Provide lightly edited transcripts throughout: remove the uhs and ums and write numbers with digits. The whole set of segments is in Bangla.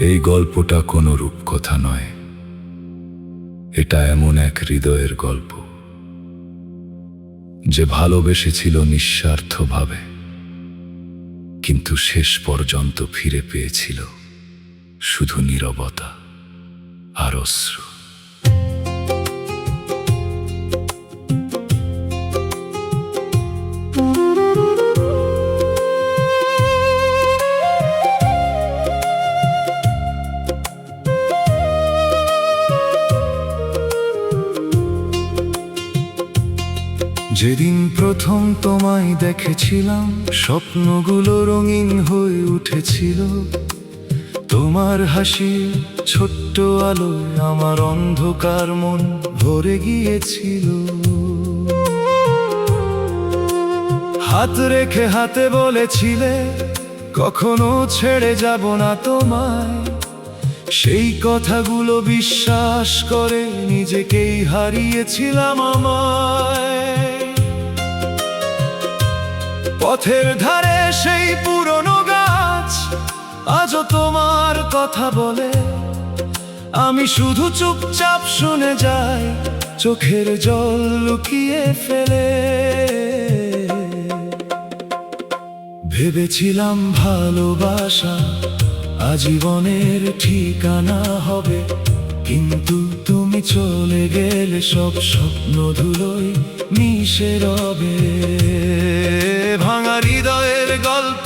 এই গল্পটা কোনো রূপকথা নয়, এটা এমন এক হৃদয়ের গল্প যে ভালোবেসেছিল নিঃস্বার্থভাবে, কিন্তু শেষ পর্যন্ত ফিরে পেয়েছিল শুধু নীরবতা আর অশ্রু। যেদিন প্রথম তোমায় দেখেছিলাম, স্বপ্নগুলো রঙিন হয়ে উঠেছিল। তোমার হাসি ছোট্ট আলোয় আমার অন্ধকার মন ভরে গিয়েছিল। হাত রেখে হাতে বলেছিলে কখনো ছেড়ে যাব না তোমায়। সেই কথাগুলো বিশ্বাস করে নিজেকেই হারিয়েছিলাম আমায়। পথের ধারে সেই পুরনো গাছ আজও তোমার কথা বলে, আমি শুধু চুপচাপ শুনে যাই, চোখের জল লুকিয়ে ফেলে। ভেবেছিলাম ভালোবাসা আজীবনের ঠিকানা হবে, কিন্তু তুমি চলে গেলে সব স্বপ্ন ধুলোয় মিশে রবে। ভাঙা হৃদয়ের গল্প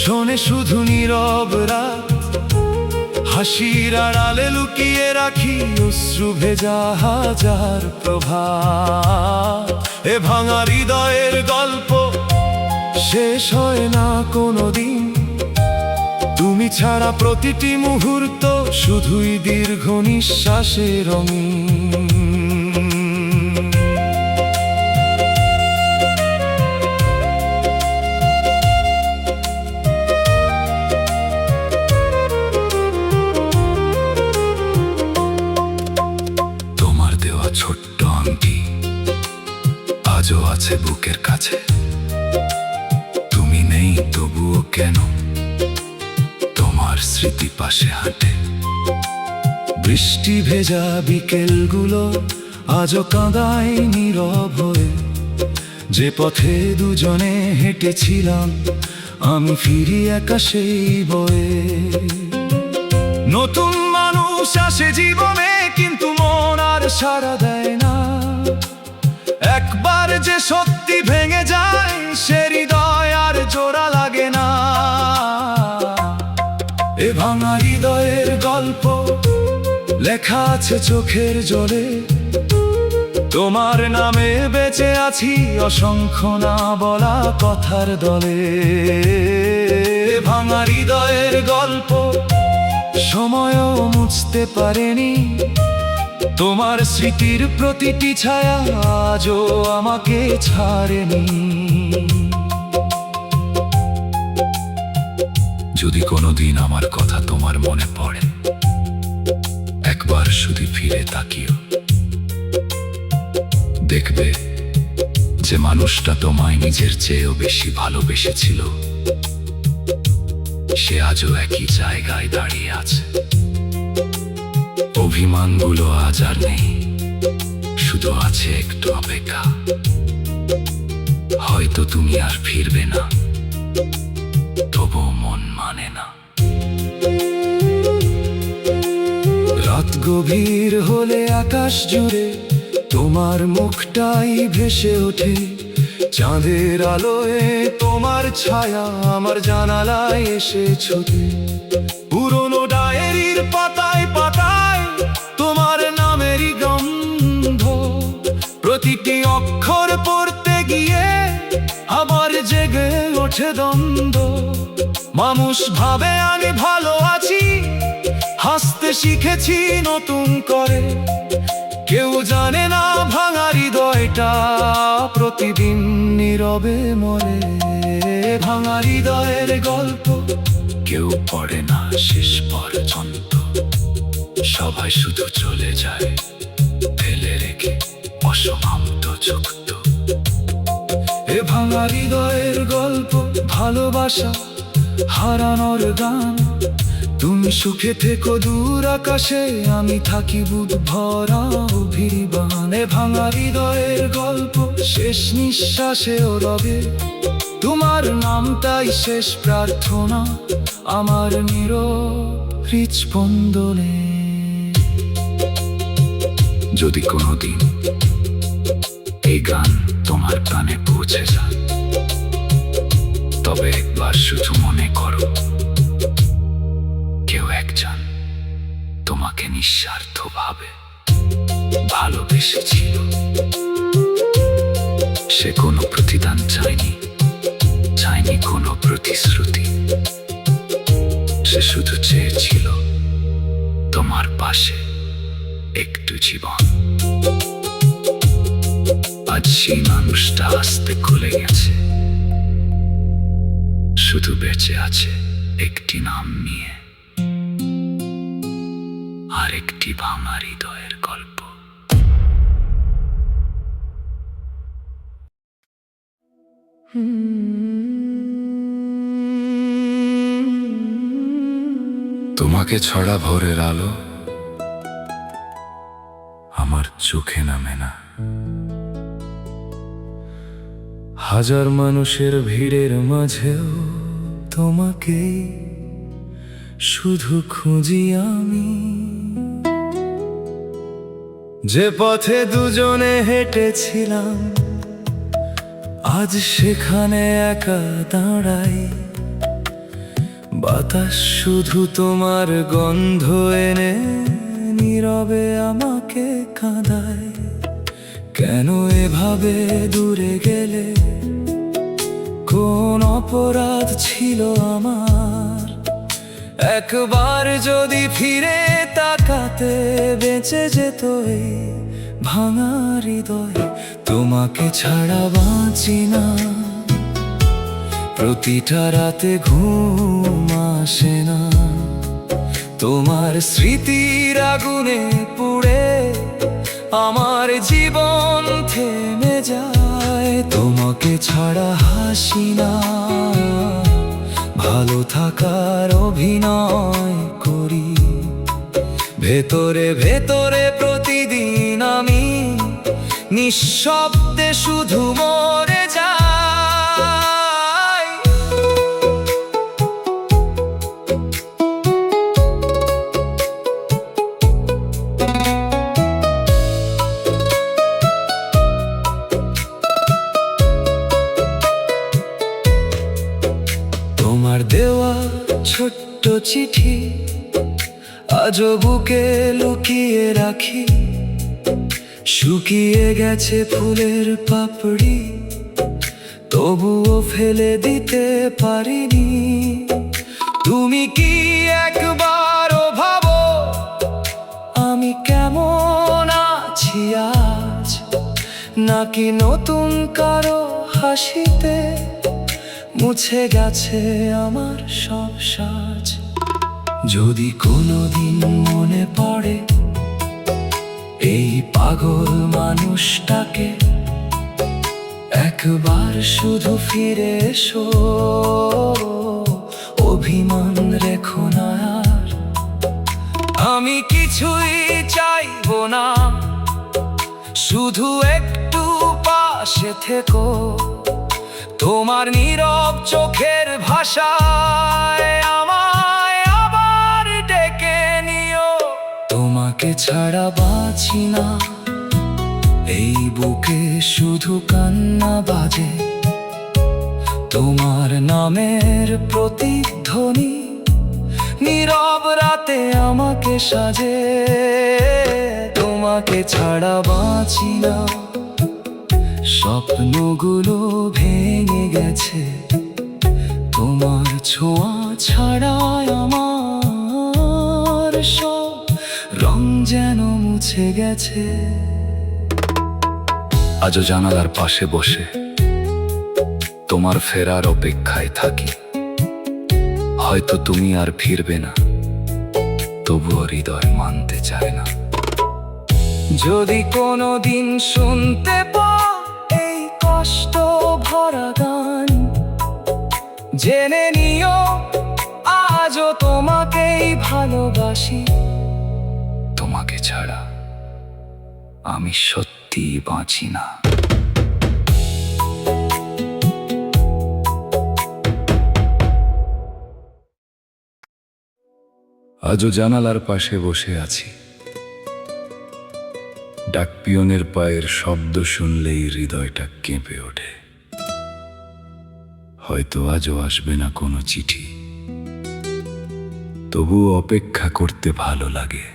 শোনে শুধু নীরব রাত, হাসির আড়ালে লুকিয়ে রাখি অশ্রু ভেজা হাজার প্রভাত। এ ভাঙা হৃদয়ের গল্প শেষ হয় না কোনোদিন, তুমি ছাড়া প্রতিটি মুহূর্ত শুধুই দীর্ঘ নিঃশ্বাসে রঙিন। তোমার দেওয়া ছোট্ট আংটি আজও আছে বুকের কাছে। তুমি নেই তবুও কেন তোমার স্মৃতি পাশে হাঁটে। বৃষ্টি ভেজা বিকেলগুলো আজও কাঁদায় নীরব হয়ে। যে পথে দুজনে হেঁটেছিলাম আমি ফিরি একা সেই বয়ে। নতুন মানুষ আসে জীবনে, কিন্তু মন আর সাড়া দেয় না। একবার যে সত্যি ভেঙে যায়, সে হৃদয় আর জোড়া লাগে না। এ ভাঙা হৃদয়ের গল্প লেখা আছে চোখের জলে। তোমার নামে বেঁচে আছি অসংখ্য না বলা কথার দলে। ভাঙা হৃদয়ের গল্প সময়ও মুছতে পারেনি, তোমার স্মৃতির প্রতিটি ছায়া আজও আমাকে ছাড়েনি। যদি কোনোদিন আমার কথা তোমার মনে পড়ে, একবার শুধু ফিরে তাকিও। দেখবে যে মানুষটা তোমায় নিজের চেয়েও বেশি ভালোবেসেছিল, সে আজও একই জায়গায় দাঁড়িয়ে আছে। অভিমানগুলো আজ আর নেই, শুধু আছে একটু অপেক্ষা। হয়তো তুমি আর ফিরবে না, তবুও মন মানে না। রাত গভীর হলে আকাশ জুড়ে তোমার মুখটাই ভেসে ওঠে। চাঁদের আলোয় তোমার ছায়া আমার জানালায় এসে ছোটে। পুরনো ডায়েরির পাতায় পাতায় তোমার নামেরই গন্ধ। প্রতিটি অক্ষর পড়তে গিয়ে আবার জেগে ওঠে দ্বন্দ্ব। মানুষ ভাবে আমি ভালো আছি, হাসতে শিখেছি নতুন করে। কেউ জানে না ভাঙা হৃদয়টা প্রতিদিন নীরবে মরে। ভাঙা হৃদয়ের গল্প কেউ পড়ে না শেষ পর্যন্ত, সবাই শুধু চলে যায় ফেলে রেখে অসমাপ্ত যুক্ত। এ ভাঙা হৃদয়ের গল্প ভালোবাসা হারানোর গান। তুমি সুখে থেকো দূর আকাশে, আমি থাকি বুক ভরা অভিবানে। ভাঙা হৃদয়ের গল্প শেষ নিঃশ্বাসেও রবে, তোমার নামটাই শেষ প্রার্থনা আমার নীরব হৃৎস্পন্দনে। যদি কোনোদিন এই গান তোমার কানে পৌঁছে যায়, তবে একবার শুধু মনে করো, কেউ একজন তোমাকে নিঃস্বার্থভাবে ভালোবেসেছিল। সে কোনো প্রতিদান চায়নি, চায়নি কোনো প্রতিশ্রুতি। সে শুধু চেয়েছিল তোমার পাশে একটু জীবন। আজ সেই মানুষটা আস্তে খুলে গেছে, শুধু বেঁচে আছে একটি নাম নিয়ে, আর একটি ভাঙা হৃদয়ের গল্প। তোমাকে ছড়া ভোরের আলো আমার চোখে নামে না। হাজার মানুষের ভিড়ের মাঝেও তোমাকে শুধু খুঁজি আমি। যে পথে দুজনে হেঁটেছিলাম, আজ সেখানে একা দাঁড়াই। বাতাস শুধু তোমার গন্ধ এনে নীরবে আমাকে কাঁদায়। কেন এভাবে দূরে গেলে? কোন অপরাধ ছিল আমার? একবার যদি ফিরে তাকাতে বেঁচে যেত এই ভাঙা হৃদয়। তোমাকে ছাড়া বাঁচি না, প্রতিটা রাতে ঘুম আসে না। তোমার স্মৃতির আগুনে পুড়ে আমার জীবন থেমে যায়। তোমাকে ছাড়া হাসি না, ভালো থাকার অভিনয় করি। ভেতরে ভেতরে প্রতিদিন আমি নিঃশব্দে শুধু মরে যাই। তোমার দেওয়া ছোট্ট চিঠি আজও বুকে লুকিয়ে রাখি। শুকিয়ে গেছে ফুলের পাপড়ি, তবুও ফেলে দিতে পারিনি। তুমি কি একবারও ভাবো আমি কেমন আছি আজ? নাকি নতুন কারো হাসিতে মুছে গেছে আমার সব সাজ? যদি কোনোদিন মনে পড়ে এই পাগল মানুষটাকে, একবার শুধু ফিরে এসো, অভিমান রেখো না আর। আমি কিছুই চাইবো না, শুধু একটু পাশে থেকো। তোমার নীরব চোখের ভাষায় আমায় আবার ডেকে নিও। তোমাকে ছাড়া বাঁচি না, এই বুকে শুধু কান্না বাজে। তোমার নামের প্রতিধ্বনি নীরব রাতে আমাকে সাজে। তোমাকে ছাড়া বাঁচি না, স্বপ্নগুলো ভেঙে গেছে। তোমার ছোঁয়া ছাড়া আমার সব রং যেন মুছে গেছে। আজও জানালার পাশে বসে তোমার ফেরার অপেক্ষায় থাকি। হয়তো তুমি আর ফিরবে না, তবুও হৃদয় মানতে চায় না। যদি কোনোদিন শুনতে পাও এই কষ্ট ভরা গান, জেনে নিও আজও তোমাকেই ভালোবাসি। তোমাকে ছাড়া আমি সত্যি বাঁচি না। আজও জানালার পাশে বসে আছি, ডাকপিয়নের পায়ের শব্দ শুনলেই হৃদয়টা কেঁপে ওঠে। হয়তো আজও আসবে না কোনো চিঠি, তবুও অপেক্ষা করতে ভালো লাগে,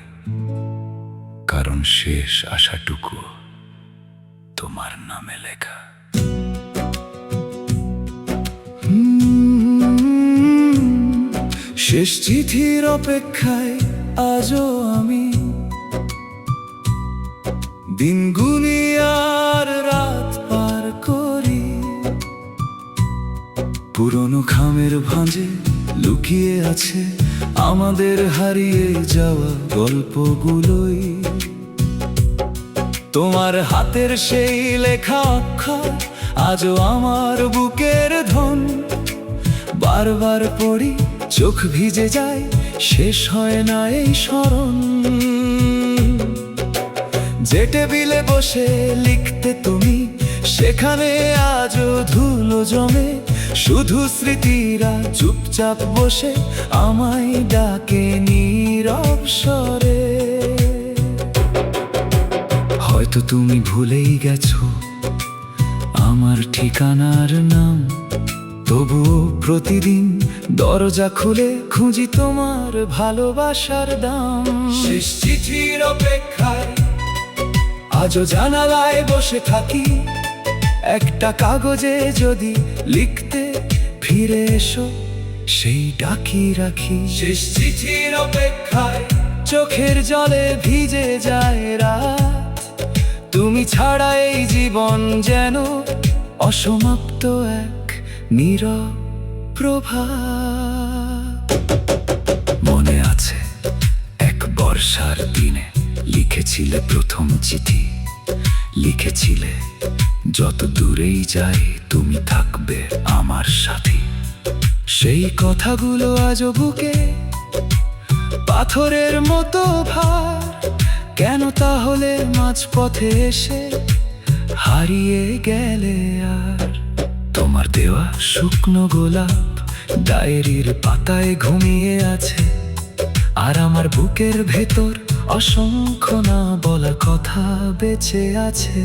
কারণ শেষ আশাটুকু তোমার নামে লেখা। শেষ চিঠির অপেক্ষায় আজও আমি দিন গুনি আর রাত পার করি। পুরনো খামের ভাঁজে লুকিয়ে আছে আমাদের হারিয়ে যাওয়া গল্পগুলোই। তোমার হাতের সেই লেখা অক্ষর আজও আমার বুকের ধন। বারবার পড়ি, চোখ ভিজে যায়, শেষ হয় না এই স্মরণ। যে টেবিলে বসে লিখতে তুমি, সেখানে আজও ধুলো জমে। শুধু স্মৃতিরা চুপচাপ বসে আমায় ডাকে নীরব স্বরে। হয়তো তুমি ভুলেই গেছো আমার ঠিকানার নাম, তবুও প্রতিদিন দরজা খুলে খুঁজি তোমার ভালোবাসার দাম। শেষ চিঠির অপেক্ষায় আজও জানালায় বসে থাকি, একটা কাগজে যদি লিখতে ফিরে এসো সেই ডাকি রাখি। শেষ চিঠির অপেক্ষায় চোখের জলে ভিজে যায় রাত। তুমি ছাড়া এই জীবন যেন অসমাপ্ত এক নীরব প্রভাত। মনে আছে এক বর্ষার দিনে লিখেছিলে প্রথম চিঠি, লিখেছিলে যত দূরেই যাই তুমি থাকবে আমার সাথী। সেই কথাগুলো আজও বুকে পাথরের মতো ভার। কেন তাহলে মাঝপথে এসে হারিয়ে গেলে আর? তোমার দেওয়া শুকনো গোলাপ ডায়েরির পাতায় ঘুমিয়ে আছে, আর আমার বুকের ভেতর অসংখ্য না বলা কথা বেঁচে আছে।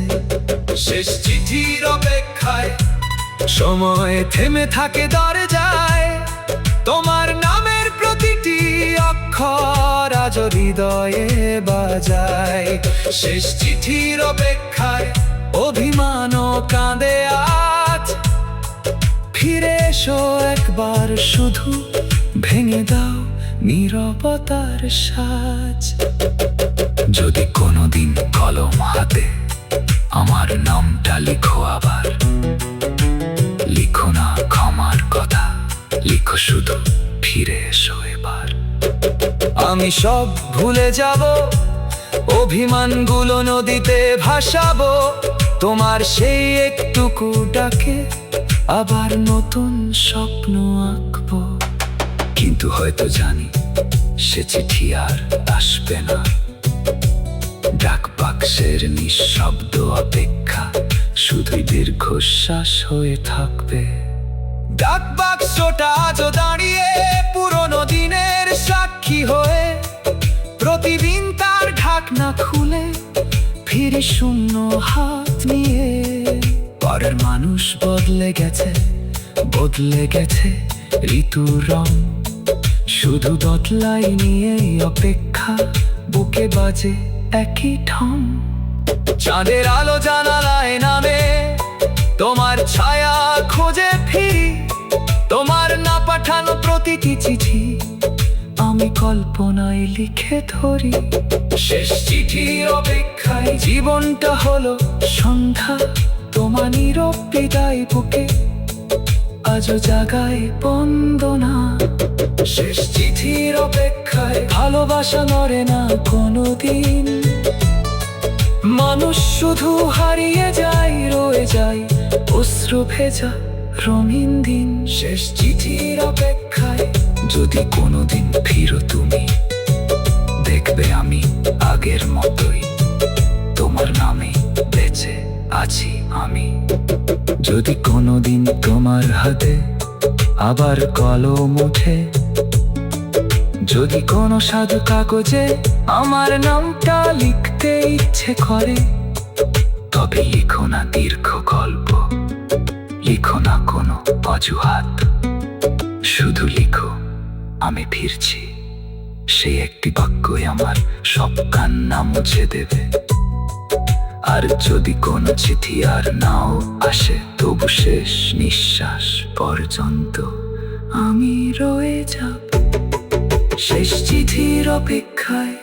শেষ চিঠির অপেক্ষায় সময় থেমে থাকে দরজায়। তোমার নামের প্রতিটি অক্ষর আজ হৃদয়ে বাজায়। শেষ চিঠির অপেক্ষায় অভিমানও কাঁদে আজ। ফিরে এসো একবার, শুধু ভেঙে দাও নীরবতার সাজ। যদি কোনোদিন কলম হাতে আমার নামটা লিখো আবার, লিখো না ক্ষমার কথা, লিখো শুধু ফিরে এসো এবার। আমি সব ভুলে যাব, অভিমানগুলো নদীতে ভাসাবো। তোমার সেই একটুকু ডাকে আবার নতুন স্বপ্ন আঁকবো। কিন্তু হয়তো জানি সে চিঠি আর আসবে না। ডাক বাক্সের নিঃশব্দ অপেক্ষা শুধুই দীর্ঘশ্বাস হয়ে থাকবে। ডাক বাক্সটা আজও দাঁড়িয়ে পুরনো দিনের সাক্ষী হয়ে। প্রতিদিন তার ঢাকনা খুলে ফিরি শূন্য হাত নিয়ে। পরের মানুষ বদলে গেছে, বদলে গেছে ঋতুর রং। শুধু দতলাই নিয়েই অপেক্ষা, বুকে বাজে একই ঢং। চাঁদের আলো জানালায় নামে, তোমার ছায়া খোঁজে ফিরি। তোমার না পাঠানো প্রতিটি চিঠি আমি কল্পনায় লিখে ধরি। শেষ চিঠির অপেক্ষায় জীবনটা হলো সন্ধ্যা। তোমার নীরব বিদায় বুকে আজও জাগায় বন্দনা। শেষ চিঠির অপেক্ষায় ভালোবাসা নড়ে না কোনোদিন। মানুষ শুধু হারিয়ে যায়, রয়ে যায় অশ্রু ভেজা রঙিন দিন। শেষ চিঠির অপেক্ষায় যদি কোনোদিন ফিরো তুমি, দেখবে আমি আগের মতোই, তোমার নামে বেঁচে আছি আমি। যদি কোনোদিন তোমার হাতে আবার কলম ওঠে, যদি কোনো সাধু কাগজে আমার নামটা লিখতে ইচ্ছে করে, তবে লিখো না দীর্ঘ গল্প, লিখো না কোনো অজুহাত, শুধু লিখো আমি ফিরছি। সেই একটি বাক্যই আমার সব কান্না মুছে দেবে। আর যদি কোনো চিঠি আর নাও আসে, তবু শেষ নিঃশ্বাস পর্যন্ত আমি রয়ে যাব শেষ চিঠির অপেক্ষায়।